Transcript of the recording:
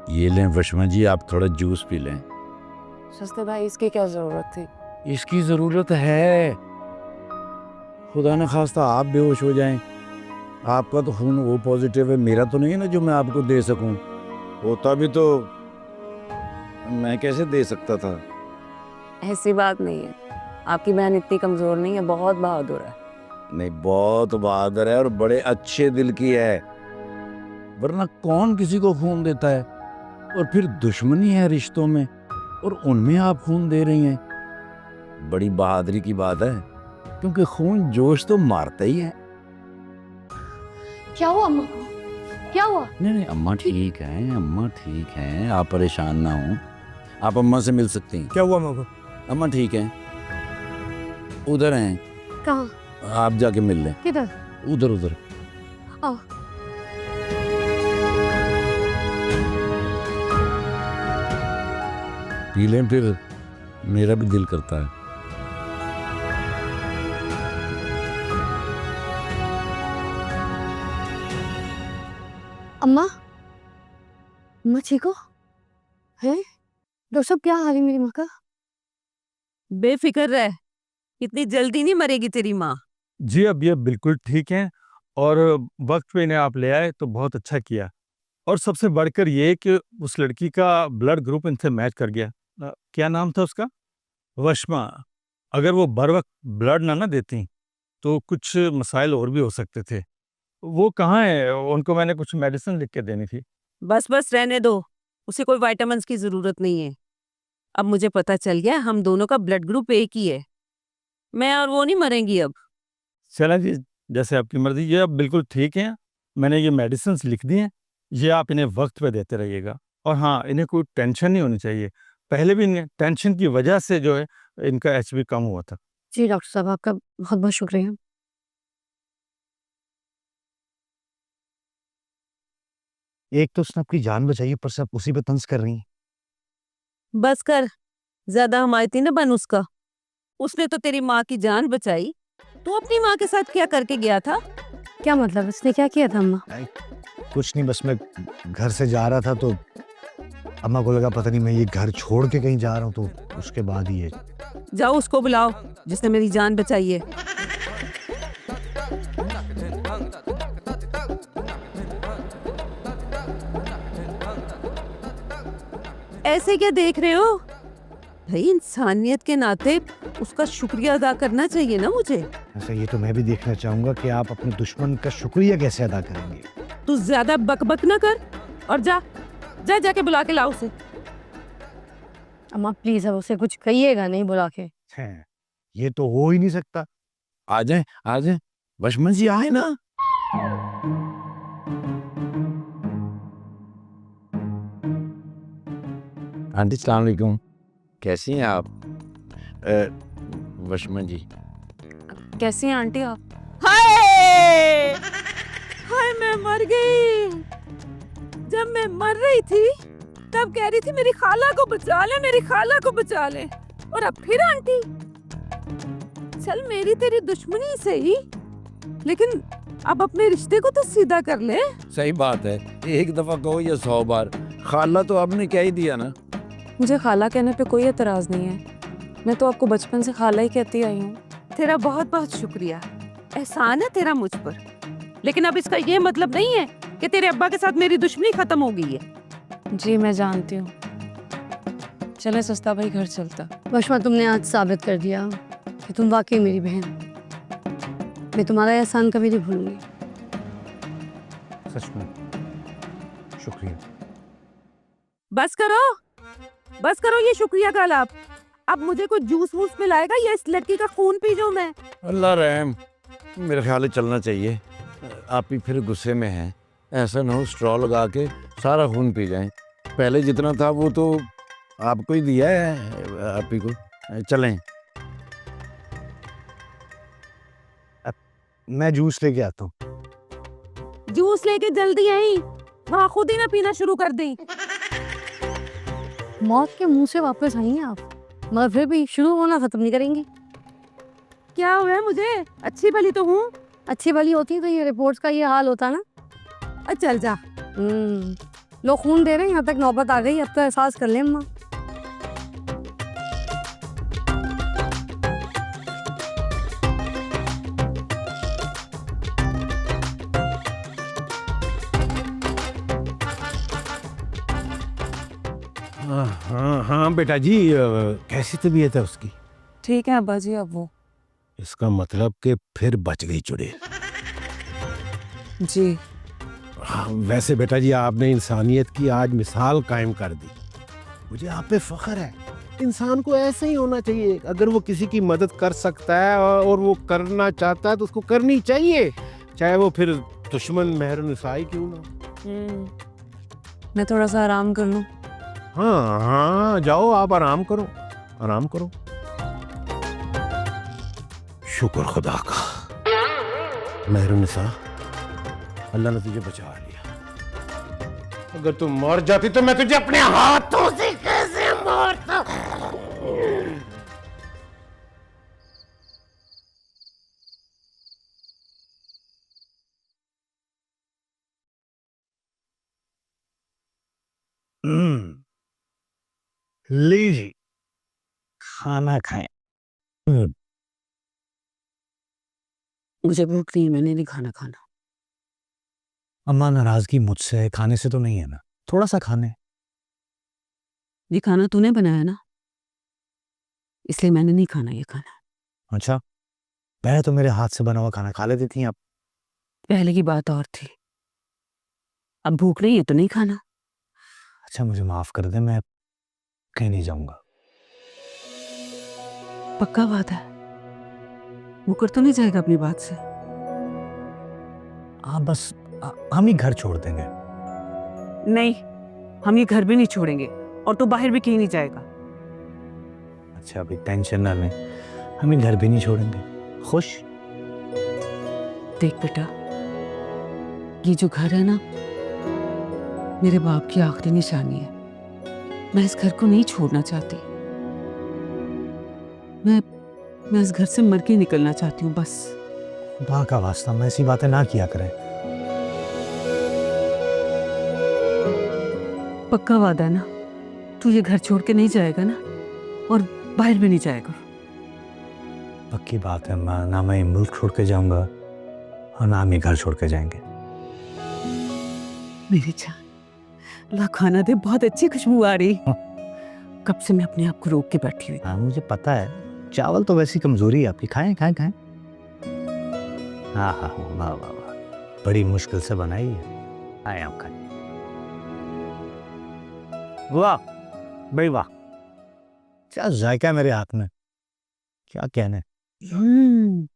ये लें वशमा जी, आप थोड़ा जूस पी लें। सस्ते भाई, इसकी क्या जरूरत थी? इसकी ज़रूरत है, खुदा न खास्ता आप बेहोश हो जाएं। आपका तो खून वो पॉजिटिव है, मेरा तो नहीं है ना जो मैं आपको दे सकूं। होता भी तो मैं कैसे दे सकता था। ऐसी बात नहीं है, आपकी बहन इतनी कमजोर नहीं है, बहुत बहादुर है। नहीं, बहुत बहादुर है और बड़े अच्छे दिल की है, वरना कौन किसी को खून देता है। और फिर दुश्मनी है रिश्तों में और उनमें आप खून दे रही हैं। बड़ी बहादुरी की बात है, क्योंकि खून जोश तो मारता ही है। क्या हुआ अम्मा को? क्या हुआ? नहीं, अम्मा ठीक हैं, अम्मा ठीक हैं, आप परेशान ना हो। आप अम्मा से मिल सकती हैं। क्या हुआ अम्मा को? अम्मा ठीक हैं, उधर हैं, कहाँ? आप जाके मिल लें। किधर? उधर उधर। आओ। पी लें, फिर मेरा भी दिल करता है। अम्मा, अम्मा ठीक हो? हैं? डॉक्टर साहब, क्या हाल है मेरी माँ का? बेफिक्र रह, इतनी जल्दी नहीं मरेगी तेरी माँ। जी अब ये बिल्कुल ठीक हैं और वक्त पे इन्हें आप ले आए तो बहुत अच्छा किया। और सबसे बढ़कर ये कि उस लड़की का ब्लड ग्रुप इनसे मैच कर गया। क्या नाम था उसका? वशमा। अगर वो बर वक्त ब्लड ना देती तो कुछ मसाइल और भी हो सकते थे। वो कहाँ है? उनको मैंने कुछ मेडिसिन लिख के देनी थी। बस बस रहने दो, उसे कोई विटामिन्स की जरूरत नहीं है। अब मुझे पता चल गया हम दोनों का ब्लड ग्रुप एक ही है। मैं और वो नहीं मरेंगी अब। चलें जी, जैसे आपकी मर्जी। ये अब बिल्कुल ठीक हैं, मैंने ये मेडिसिन लिख दी हैं, ये आप इन्हें वक्त पे देते रहिएगा। और हाँ, इन्हें कोई टेंशन नहीं होनी चाहिए। पहले भी इन्हें टेंशन की वजह से जो है इनका एचबी कम हुआ था। जी डॉक्टर साहब, आपका बहुत बहुत शुक्रिया। एक तो उसने आपकी जान बचाई, ऊपर से आप उसी पे तंज कर रही हैं। बस कर, ज्यादा हमायती न बन उसका। उसने तो तेरी माँ की जान बचाई, तू अपनी माँ के साथ क्या करके गया था? क्या मतलब? इसने क्या किया था अम्मा? कुछ नहीं, बस मैं घर से जा रहा था तो अम्मा को लगा पता नहीं मैं ये घर छोड़ के कहीं जा रहा हूँ, तो उसके बाद ही ये। जाओ उसको बुलाओ जिसने मेरी जान बचाई है। ऐसे क्या देख रहे हो भाई? इंसानियत के नाते उसका शुक्रिया अदा करना चाहिए ना मुझे। ऐसा ये तो मैं भी देखना चाहूंगा कि आप अपने दुश्मन का शुक्रिया कैसे अदा करेंगे। तू ज्यादा बकबक ना कर और जा जा जाके बुला के लाओ उसे। अम्मा प्लीज, अब उसे कुछ कहिएगा नहीं बुला के। हैं, ये तो हो ही नहीं सकता। आ जाए, वशमा जी आए ना। आंटी अस्सलाम वालेकुम, कैसी हैं आप? वशमा जी। कैसी हैं आंटी आप? हाय हाय, मैं मर गई। जब मैं मर रही थी तब कह रही थी मेरी खाला को बचा ले, मेरी खाला को बचा ले, और अब फिर आंटी। चल मेरी तेरी दुश्मनी सही, लेकिन अब अपने रिश्ते को तो सीधा कर ले। सही बात है, एक दफा कहो या 100 बार। खाला तो आपने कह ही दिया ना। मुझे खाला कहने पे कोई एतराज नहीं है, मैं तो आपको बचपन से खाला ही कहती आई हूँ। तेरा बहुत बहुत शुक्रिया, एहसान है तेरा मुझ पर। लेकिन अब इसका ये मतलब नहीं है कि तेरे अब्बा के साथ मेरी दुश्मनी खत्म हो गई है। जी मैं जानती हूँ, चले सस्ता भाई घर चलता। वशमा, तुमने आज साबित कर दिया कि तुम वाकई मेरी बहन। मैं तुम्हारा एहसान कभी नहीं भूलूंगी। सच में शुक्रिया। बस करो ये शुक्रिया का लाभ। अब मुझे कुछ जूस वूस पिलाएगा या इस लड़की का खून पी जाऊं मैं? अल्लाह रहम, मेरे ख्याल है चलना चाहिए। आप ही फिर गुस्से में हैं, ऐसा ना हो स्ट्रॉ लगा के सारा खून पी जाएं। पहले जितना था वो तो आपको ही दिया है, आप ही को। चलें। मैं जूस लेके आता हूँ। जूस लेके जल्दी आई, वहाँ खुद ही ना पीना शुरू कर दी। मौत के मुंह से वापस आई हैं आप, मगर फिर भी शुरू होना खत्म नहीं करेंगी। क्या हुआ है मुझे? अच्छी भली तो हूँ। अच्छी भली होती तो ये रिपोर्ट्स का ये हाल होता ना। चल जा। लोग खून दे रहे हैं, यहाँ तक नौबत आ गई, अब तो एहसास कर ले अम्मा। हाँ हाँ हाँ बेटा जी, कैसी तबीयत है उसकी? ठीक है अब्बा जी अब वो। इसका मतलब कि फिर बच गई चुड़ैल। जी हाँ, वैसे बेटा जी आपने इंसानियत की आज मिसाल कायम कर दी। मुझे आप पे फख्र है। इंसान को ऐसे ही होना चाहिए, अगर वो किसी की मदद कर सकता है और वो करना चाहता है तो उसको करनी चाहिए, चाहे वो फिर दुश्मन मेहरनिसाई क्यों ना। मैं थोड़ा सा आराम कर लूँ। हाँ हाँ जाओ, आप आराम करो, आराम करो। शुक्र खुदा का, मेहरनिसा, अल्लाह ने तुझे बचा लिया। अगर तुम मर जाती तो मैं तुझे अपने हाथों से कैसे मारता। लीजिए खाना खाएं। मुझे भूख नहीं है, मैंने नहीं खाना खाना। अम्मा नाराजगी मुझसे है, खाने से तो नहीं है ना, थोड़ा सा खाने। ये खाना तूने बनाया ना, इसलिए मैंने नहीं खाना ये खाना। अच्छा, पहले तो मेरे हाथ से बना हुआ खाना खा लेती थी आप। पहले की बात और थी, अब भूख नहीं है तो नहीं खाना। अच्छा मुझे माफ कर दे, मैं कहीं नहीं जाऊंगा। पक्का बात है, मुकर तो नहीं जाएगा अपनी बात से? हाँ बस हम ही घर छोड़ देंगे। नहीं, हम ये घर भी नहीं छोड़ेंगे और तू बाहर भी कहीं नहीं जाएगा। अच्छा अभी टेंशन ना लें, हम ही घर भी नहीं छोड़ेंगे। खुश? देख बेटा, ये जो घर है ना, मेरे बाप की आखिरी निशानी है। मैं इस घर को नहीं छोड़ना चाहती। मैं इस घर से मर के निकलना चाहती हूँ बस। खुदा का वास्ता मैं ऐसी बातें ना किया करें। पक्का वादा है ना, तू ये घर छोड़ के नहीं जाएगा ना, और बाहर भी नहीं जाएगा। पक्की बात है माँ, ना मैं ये मुल्क छोड़ के जाऊंगा और ना हम ये घर छोड़ के जाएंगे। मेरी जान, ला खाना दे, बहुत अच्छी खुशबू आ रही। कब से मैं अपने आप को रोक के बैठी हुई। हाँ मुझे पता है, चावल तो वैसी कमजोरी है आपकी, खाएं खाएं खाएं। हाँ हाँ वाह वाह वाह, बड़ी मुश्किल से बनाई है। आए आप खाएं। वाह भाई वाह, क्या जायका है मेरे हाथ में, क्या कहने। हम्म,